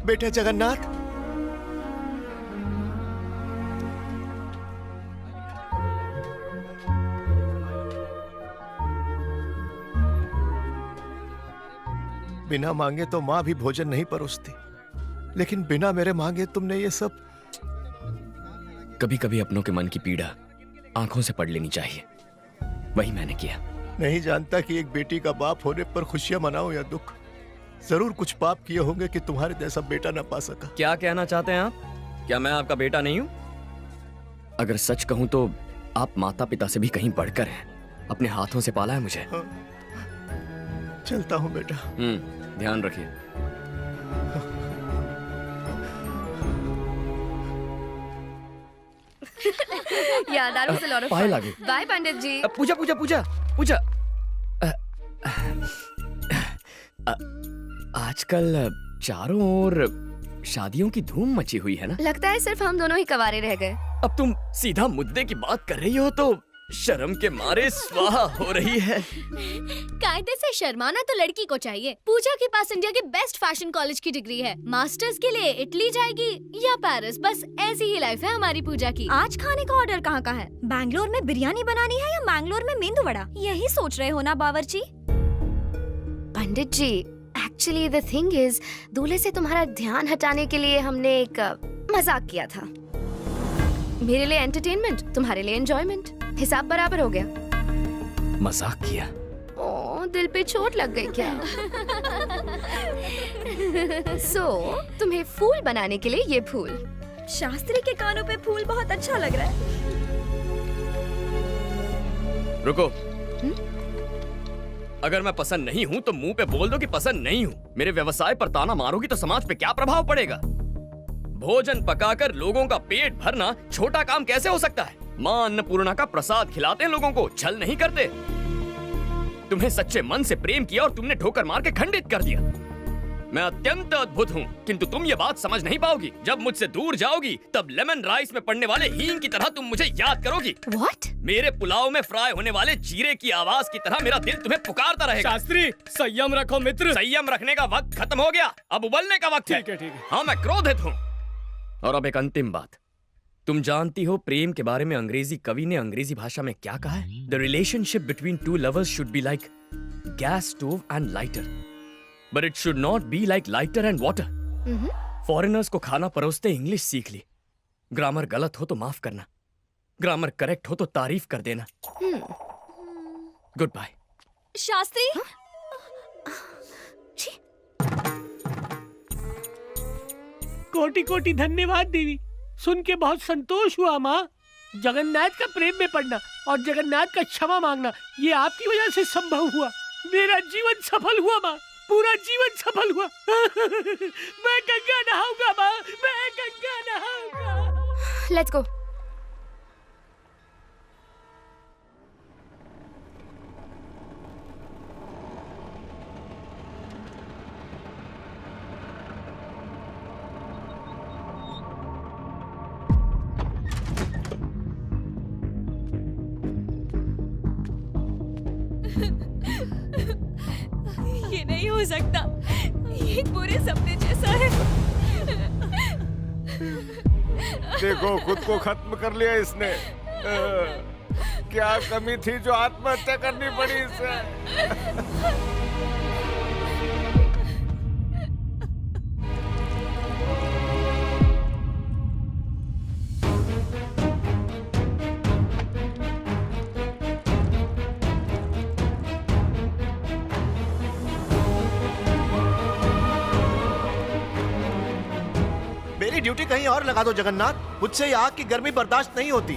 बेटा जगन्नाथ, बिना मांगे तो मां भी भोजन नहीं परोसती, लेकिन बिना मेरे मांगे तुमने ये सब। कभी कभी अपनों के मन की पीड़ा आंखों से पढ़ लेनी चाहिए, वही मैंने किया। नहीं जानता कि एक बेटी का बाप होने पर खुशियां मनाओ या दुख। जरूर कुछ पाप किए होंगे कि तुम्हारे जैसा बेटा ना पा सका। क्या कहना चाहते हैं आप? क्या मैं आपका बेटा नहीं हूं? अगर सच कहूं तो आप माता पिता से भी कहीं बढ़कर हैं। अपने हाथों से पाला है मुझे। हाँ। चलता हूं बेटा। ध्यान रखिए। Yeah, that was a lot of Payal fun. आ गई। Bye, पंडित जी। पूजा पूजा पूजा पूजा। आजकल चारों ओर शादियों की धूम मची हुई है ना? लगता है सिर्फ हम दोनों ही कवारे रह गए। अब तुम सीधा मुद्दे की बात कर रही हो तो शर्म के मारे स्वाहा हो रही है। कायदे से शर्माना तो लड़की को चाहिए। पूजा के पास इंडिया के बेस्ट फैशन कॉलेज की डिग्री है। मास्टर्स के लिए इटली जाएगी या पेरिस, बस ऐसी ही लाइफ है हमारी पूजा की। आज खाने का ऑर्डर कहाँ का है? बैंगलोर में बिरयानी बनानी है या मैंगलोर में मेंदू वड़ा? यही सोच रहे हो ना बावर्ची? पंडित जी, एक्चुअली द थिंग इज, दूल्हे से तुम्हारा ध्यान हटाने के लिए हमने एक मजाक किया था। मेरे लिए एंटरटेनमेंट, तुम्हारे लिए एंजॉयमेंट। हिसाब बराबर हो गया। मजाक किया? ओ, दिल पे चोट लग गई क्या? तुम्हें फूल बनाने के लिए ये फूल। शास्त्री के कानों पे फूल बहुत अच्छा लग रहा है। रुको। अगर मैं पसंद नहीं हूँ तो मुंह पे बोल दो कि पसंद नहीं हूँ। मेरे व्यवसाय पर ताना मारोगी तो समाज पे क्या प्रभाव पड़ेगा? भोजन पकाकर लोगों का पेट भरना छोटा काम कैसे हो सकता है? माँ अन्नपूर्णा का प्रसाद खिलाते हैं लोगों को, छल नहीं करते। तुम्हें सच्चे मन से प्रेम किया और तुमने ठोकर मार के खंडित कर दिया। मैं अत्यंत अद्भुत हूँ, किंतु तुम ये बात समझ नहीं पाओगी। जब मुझसे दूर जाओगी तब लेमन राइस में पड़ने वाले हींग की तरह तुम मुझे याद करोगी। What? मेरे पुलाव में फ्राई होने वाले जीरे की आवाज की तरह मेरा दिल तुम्हें पुकारता रहेगा। शास्त्री, संयम रखो मित्र। संयम रखने का वक्त खत्म हो गया, अब उबलने का वक्त है। ठीक है। हाँ, मैं क्रोधित हूँ। और अब एक अंतिम बात, तुम जानती हो प्रेम के बारे में अंग्रेजी कवि ने अंग्रेजी भाषा में क्या कहा है? The relationship between two lovers should be like gas stove and lighter, but it should not be like lighter and water. Foreigners को खाना परोसते इंग्लिश सीख ली। ग्रामर गलत हो तो माफ करना, ग्रामर करेक्ट हो तो तारीफ कर देना। Good bye. शास्त्री, कोटि कोटि धन्यवाद देवी। सुन के बहुत संतोष हुआ माँ। जगन्नाथ का प्रेम में पड़ना और जगन्नाथ का क्षमा मांगना, ये आपकी वजह से संभव हुआ। मेरा जीवन सफल हुआ माँ, पूरा जीवन सफल हुआ। मैं गंगा नहाऊंगा माँ, मैं गंगा नहाऊंगा। Let's go. ये नहीं हो सकता। ये एक बुरे सपने जैसा है। देखो, खुद को खत्म कर लिया इसने। क्या कमी थी जो आत्महत्या करनी पड़ी इसे? मेरी ड्यूटी कहीं और लगा दो जगन्नाथ, मुझसे ये आग की गर्मी बर्दाश्त नहीं होती।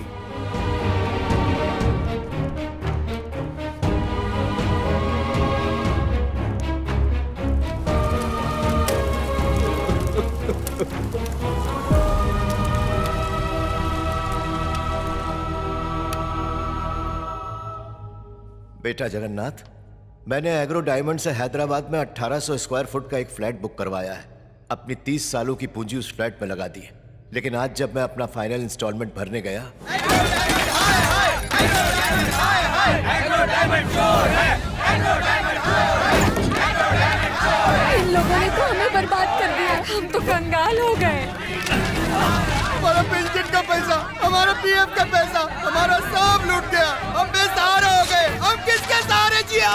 बेटा जगन्नाथ, मैंने एग्रो डायमंड से हैदराबाद में 1800 स्क्वायर फुट का एक फ्लैट बुक करवाया है। अपनी 30 सालों की पूंजी उस फ्लैट में लगा दी है, लेकिन आज जब मैं अपना फाइनल इंस्टॉलमेंट भरने गया, इन लोगों ने तो हमें बर्बाद कर दिया। हम तो कंगाल हो गए। हमारा पेंशन का पैसा, हमारा पीएफ का पैसा, हमारा सब लूट गया। हम बेसहारा हो गए। हम किसके सहारे जिया?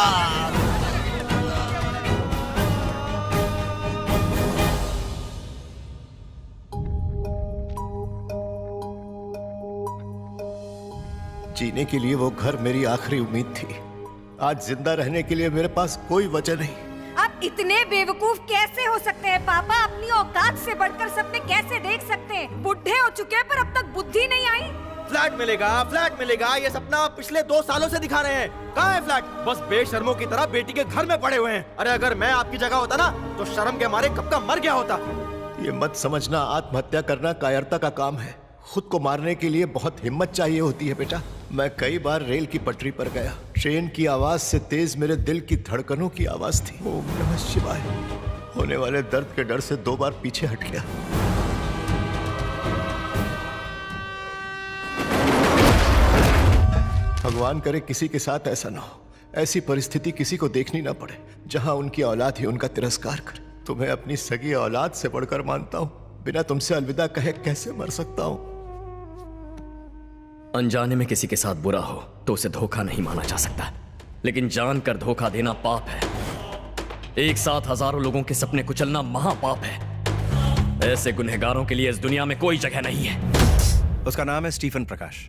जीने के लिए वो घर मेरी आखिरी उम्मीद थी। आज जिंदा रहने के लिए मेरे पास कोई वजह नहीं। आप इतने बेवकूफ कैसे हो सकते हैं पापा? अपनी औकात से बढ़कर सपने कैसे देख सकते हैं? बुढ़े हो चुके हैं पर अब तक बुद्धि नहीं आई। फ्लैट मिलेगा, ये सपना आप पिछले 2 सालों से दिखा रहे हैं। कहाँ है फ्लैट? बस बेशर्मों की तरह बेटी के घर में पड़े हुए हैं। अरे अगर मैं आपकी जगह होता ना तो शर्म के मारे कब का मर गया होता। ये मत समझना आत्महत्या करना कायरता का काम है। खुद को मारने के लिए बहुत हिम्मत चाहिए होती है बेटा। मैं कई बार रेल की पटरी पर गया। ट्रेन की आवाज से तेज मेरे दिल की धड़कनों की आवाज थी। ओम नमः शिवाय। होने वाले दर्द के डर से 2 बार पीछे हट गया। भगवान करे किसी के साथ ऐसा ना हो। ऐसी परिस्थिति किसी को देखनी ना पड़े जहां उनकी औलाद ही उनका तिरस्कार करे। तुम्हें अपनी सगी औलाद से बढ़कर मानता हूं। बिना तुमसे अलविदा कहे कैसे मर सकता हूं? अनजाने में किसी के साथ बुरा हो तो उसे धोखा नहीं माना जा सकता, लेकिन जानकर धोखा देना पाप है। एक साथ हजारों लोगों के सपने कुचलना महापाप है। ऐसे गुनहगारों के लिए इस दुनिया में कोई जगह नहीं है। उसका नाम है स्टीफन प्रकाश।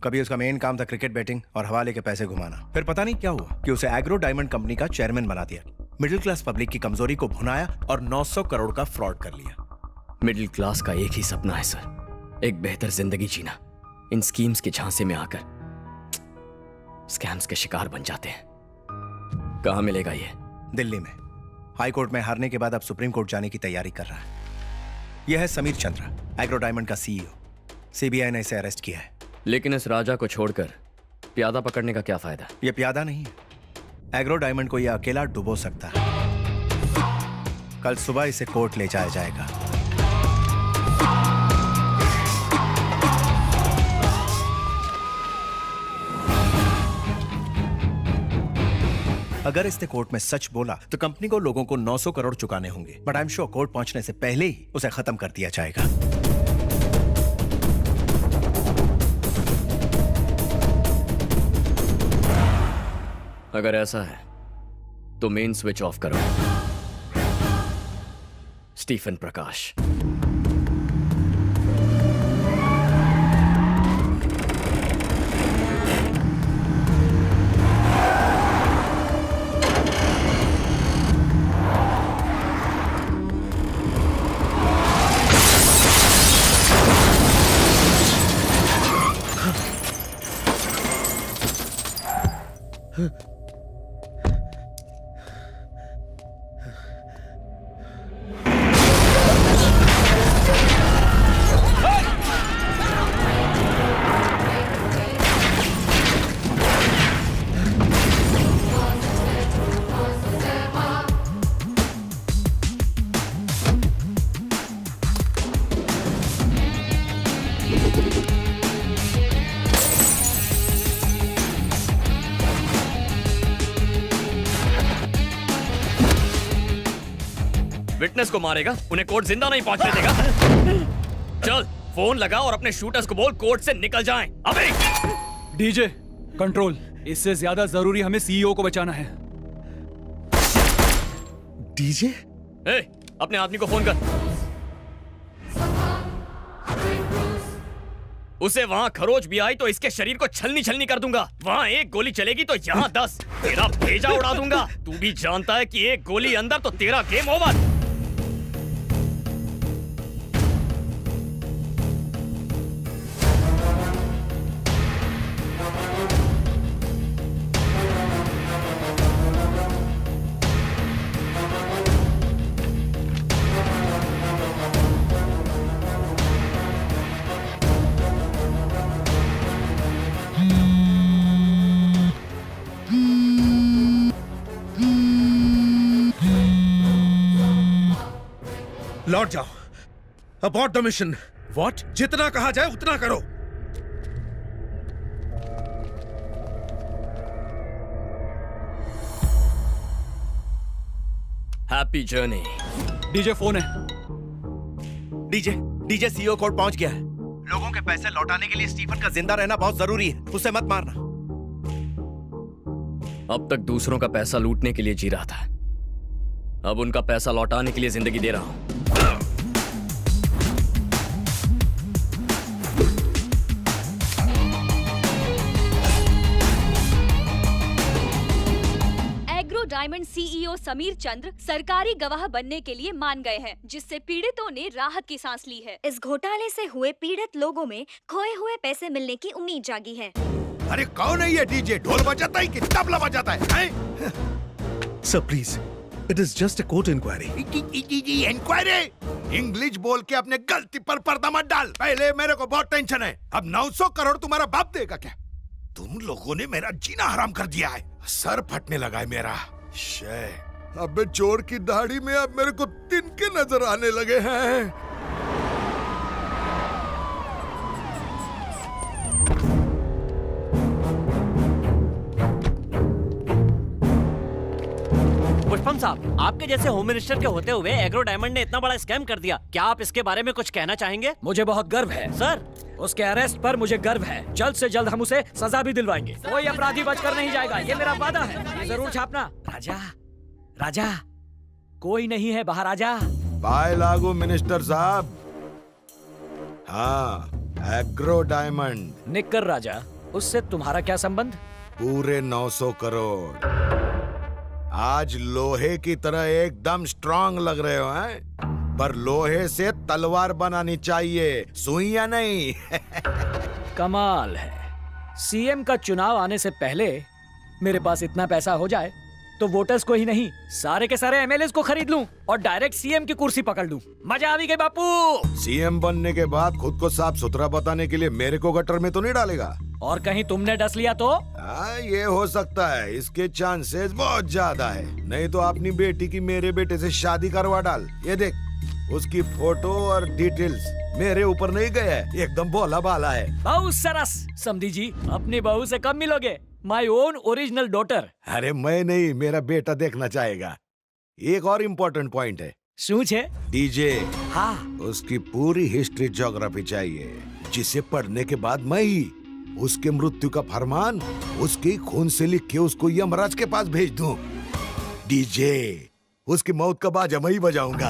कभी उसका मेन काम था क्रिकेट बैटिंग और हवाले के पैसे घुमाना। फिर पता नहीं क्या हुआ कि उसे एग्रो डायमंड कंपनी का चेयरमैन बना दिया। मिडिल क्लास पब्लिक की कमजोरी को भुनाया और 900 करोड़ का फ्रॉड कर लिया। मिडिल क्लास का एक ही सपना है सर, एक बेहतर जिंदगी जीना। इन स्कीम्स के झांसे में आकर स्कैम्स के शिकार बन जाते हैं। कहां मिलेगा ये? दिल्ली में। हाई कोर्ट में हारने के बाद अब सुप्रीम कोर्ट जाने की तैयारी कर रहा है। यह है समीर चंद्रा, एग्रो डायमंड का सीईओ। सीबीआई ने इसे अरेस्ट किया है। लेकिन इस राजा को छोड़कर प्यादा पकड़ने का क्या फायदा? यह प्यादा नहीं है। एग्रो डायमंड को यह अकेला डुबो सकता है। कल सुबह इसे कोर्ट ले जाया जाएगा। अगर इसने कोर्ट में सच बोला तो कंपनी को लोगों को 900 करोड़ चुकाने होंगे। But I am sure court पहुंचने से पहले ही उसे खत्म कर दिया जाएगा। अगर ऐसा है तो मेन स्विच ऑफ करो। स्टीफन प्रकाश। विटनेस को मारेगा, उन्हें कोर्ट जिंदा नहीं पहुंचने देगा। चल फोन लगा और अपने शूटर्स को बोल कोर्ट से निकल जाएं। अबे डीजे कंट्रोल, इससे ज्यादा जरूरी हमें सीईओ को बचाना है। डीजे? अपने आदमी को फोन कर। उसे वहां खरोच भी आई तो इसके शरीर को छलनी छलनी कर दूंगा। वहां एक गोली चलेगी तो यहाँ 10। तेरा भेजा उड़ा दूंगा। तू भी जानता है कि एक गोली अंदर तो तेरा गेम ओवर। लौट जाओ। Abort the mission. व्हाट? जितना कहा जाए उतना करो। Happy journey. डीजे फोन है। डीजे डीजे सीईओ कोर्ट पहुंच गया है। लोगों के पैसे लौटाने के लिए स्टीफन का जिंदा रहना बहुत जरूरी है, उसे मत मारना। अब तक दूसरों का पैसा लूटने के लिए जी रहा था, अब उनका पैसा लौटाने के लिए जिंदगी दे रहा हूं। एग्रो डायमंड सीईओ समीर चंद्र सरकारी गवाह बनने के लिए मान गए हैं, जिससे पीड़ितों ने राहत की सांस ली है। इस घोटाले से हुए पीड़ित लोगों में खोए हुए पैसे मिलने की उम्मीद जागी है। अरे कौन है ये डीजे? ढोल बजाता है कि तबला बजाता है? Sir please, it is just a court inquiry. Inquiry? English बोल के अपने गलती पर पर्दा मत डाल। पहले मेरे को बहुत टेंशन है, अब 900 करोड़ तुम्हारा बाप देगा क्या? तुम लोगों ने मेरा जीना हराम कर दिया है, सर फटने लगा है मेरा। शे, अबे चोर की दाढ़ी में अब मेरे को तिनके नजर आने लगे हैं। पुष्पम साहब, आपके जैसे होम मिनिस्टर के होते हुए एग्रो डायमंड ने इतना बड़ा स्कैम कर दिया, क्या आप इसके बारे में कुछ कहना चाहेंगे? मुझे बहुत गर्व है सर, उसके अरेस्ट पर मुझे गर्व है। जल्द से जल्द हम उसे सजा भी दिलवाएंगे। कोई अपराधी बचकर नहीं जाएगा, ये मेरा वादा है। ये जरूर छापना। राजा, राजा, कोई नहीं है बाहर, आजा। बाय लागू मिनिस्टर साहब। हाँ, एग्रो डायमंड। निक्कर राजा, उससे तुम्हारा क्या संबंध? पूरे 900 करोड़। आज लोहे की तरह एकदम स्ट्रांग लग रहे हो हैं? पर लोहे से तलवार बनानी चाहिए, सुइयां नहीं। कमाल है, सीएम का चुनाव आने से पहले मेरे पास इतना पैसा हो जाए तो वोटर्स को ही नहीं, सारे के सारे एमएलएस को खरीद लूं और डायरेक्ट सीएम की कुर्सी पकड़ लूं। मजा आ गई बापू। सीएम बनने के बाद खुद को साफ सुथरा बताने के लिए मेरे को गटर में तो नहीं डालेगा? और कहीं तुमने डस लिया तो? ये हो सकता है, इसके चांसेस बहुत ज्यादा है। नहीं तो अपनी बेटी की मेरे बेटे से शादी करवा डाल। ये देख, उसकी फोटो और डिटेल्स मेरे ऊपर नहीं गए है, एकदम भोला भाला है। बहुत सरस। समधी जी, अपनी बहू से कब मिलोगे? My own original daughter. अरे मैं नहीं, मेरा बेटा देखना चाहेगा। एक और इम्पोर्टेंट पॉइंट है। सूझ है डीजे। हाँ, उसकी पूरी हिस्ट्री ज्योग्राफी चाहिए, जिसे पढ़ने के बाद मैं ही उसके मृत्यु का फरमान उसके खून से लिख के उसको यमराज के पास भेज दूं। डीजे, उसकी मौत का बाजा मैं ही बजाऊंगा।